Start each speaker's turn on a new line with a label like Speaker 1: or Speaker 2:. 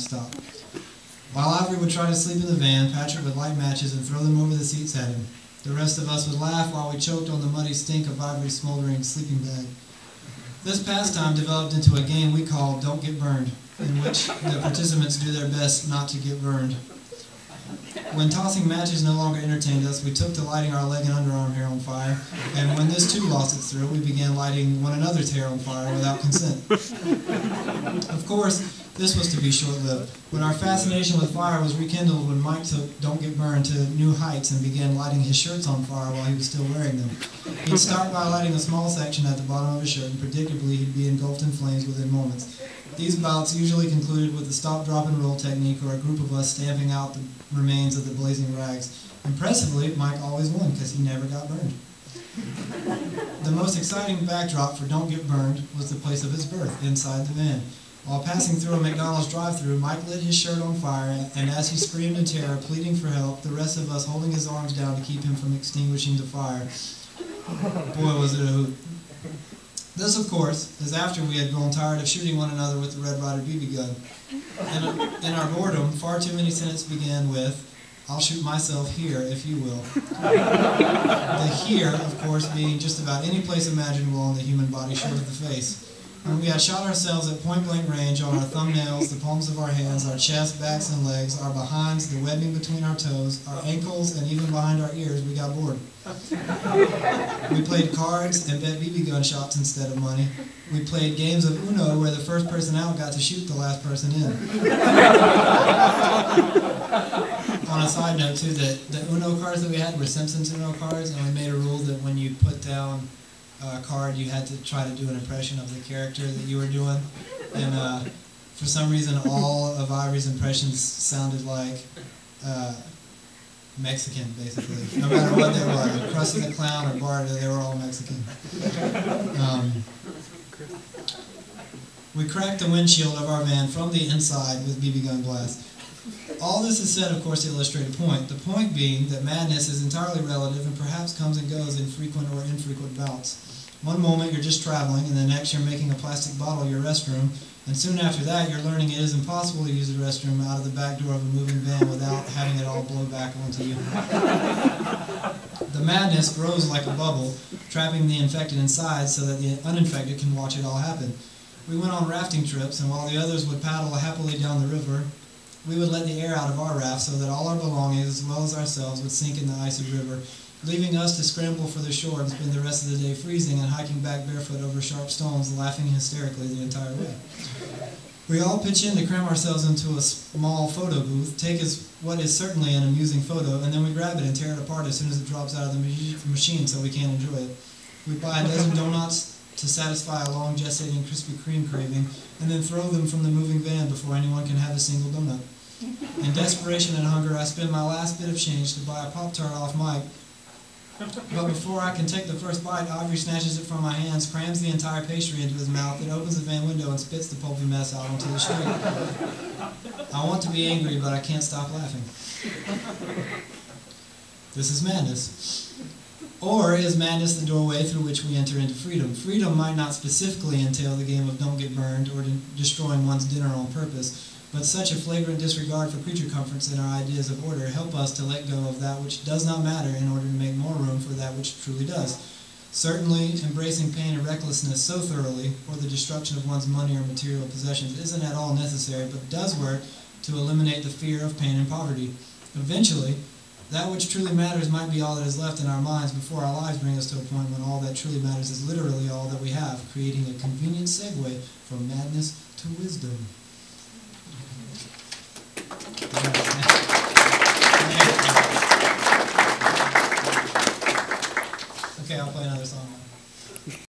Speaker 1: stop. While Ivory would try to sleep in the van, Patrick would light matches and throw them over the seats at him. The rest of us would laugh while we choked on the muddy stink of Ivory's smoldering sleeping bag. This pastime developed into a game we called Don't Get Burned, in which the participants do their best not to get burned. When tossing matches no longer entertained us, we took to lighting our leg and underarm hair on fire, and when this too lost its thrill, we began lighting one another's hair on fire without consent. Of course, this was to be short-lived. When our fascination with fire was rekindled when Mike took Don't Get Burned to new heights and began lighting his shirts on fire while he was still wearing them. He'd start by lighting a small section at the bottom of his shirt, and predictably he'd be engulfed in flames within moments. These bouts usually concluded with a stop, drop, and roll technique, or a group of us stamping out the remains of the blazing rags. Impressively, Mike always won because he never got burned. The most exciting backdrop for Don't Get Burned was the place of his birth, inside the van. While passing through a McDonald's drive-thru, Mike lit his shirt on fire, and as he screamed in terror, pleading for help, the rest of us holding his arms down to keep him from extinguishing the fire. Boy, was it a hoot. This, of course, is after we had grown tired of shooting one another with the Red Ryder BB gun. In our boredom, far too many sentences began with, "I'll shoot myself here, if you will." The here, of course, being just about any place imaginable on the human body short of the face. When we had shot ourselves at point-blank range on our thumbnails, the palms of our hands, our chests, backs, and legs, our behinds, the webbing between our toes, our ankles, and even behind our ears, we got bored. We played cards and bet BB gun shots instead of money. We played games of Uno where the first person out got to shoot the last person in. On a side note, too, the Uno cards that we had were Simpsons Uno cards, and we made a rule that when you put down a card, you had to try to do an impression of the character that you were doing. And for some reason, all of Ivory's impressions sounded like Mexican, basically. No matter what they were, Krusty the Clown or Bart, they were all Mexican. We cracked the windshield of our van from the inside with BB gun blasts. All this is said, of course, to illustrate a point. The point being that madness is entirely relative and perhaps comes and goes in frequent or infrequent bouts. One moment you're just traveling, and the next you're making a plastic bottle your restroom, and soon after that you're learning it is impossible to use the restroom out of the back door of a moving van without having it all blow back onto you. The madness grows like a bubble, trapping the infected inside so that the uninfected can watch it all happen. We went on rafting trips, and while the others would paddle happily down the river, we would let the air out of our raft so that all our belongings, as well as ourselves, would sink in the icy river, leaving us to scramble for the shore and spend the rest of the day freezing and hiking back barefoot over sharp stones, laughing hysterically the entire way. We all pitch in to cram ourselves into a small photo booth, take what is certainly an amusing photo, and then we grab it and tear it apart as soon as it drops out of the machine so we can't enjoy it. We buy a dozen donuts to satisfy a long gestating Krispy Kreme craving, and then throw them from the moving van before anyone can have a single donut. In desperation and hunger, I spend my last bit of change to buy a Pop-Tart off Mike, but before I can take the first bite, Ivory snatches it from my hands, crams the entire pastry into his mouth, and opens the van window and spits the pulpy mess out onto the street. I want to be angry, but I can't stop laughing. This is madness. Or is madness the doorway through which we enter into freedom? Freedom might not specifically entail the game of Don't Get Burned or destroying one's dinner on purpose, but such a flagrant disregard for creature comforts and our ideas of order help us to let go of that which does not matter in order to make more room for that which truly does. Certainly, embracing pain and recklessness so thoroughly, or the destruction of one's money or material possessions, isn't at all necessary, but does work to eliminate the fear of pain and poverty. Eventually, that which truly matters might be all that is left in our minds before our lives bring us to a point when all that truly matters is literally all that we have, creating a convenient segue from madness to wisdom.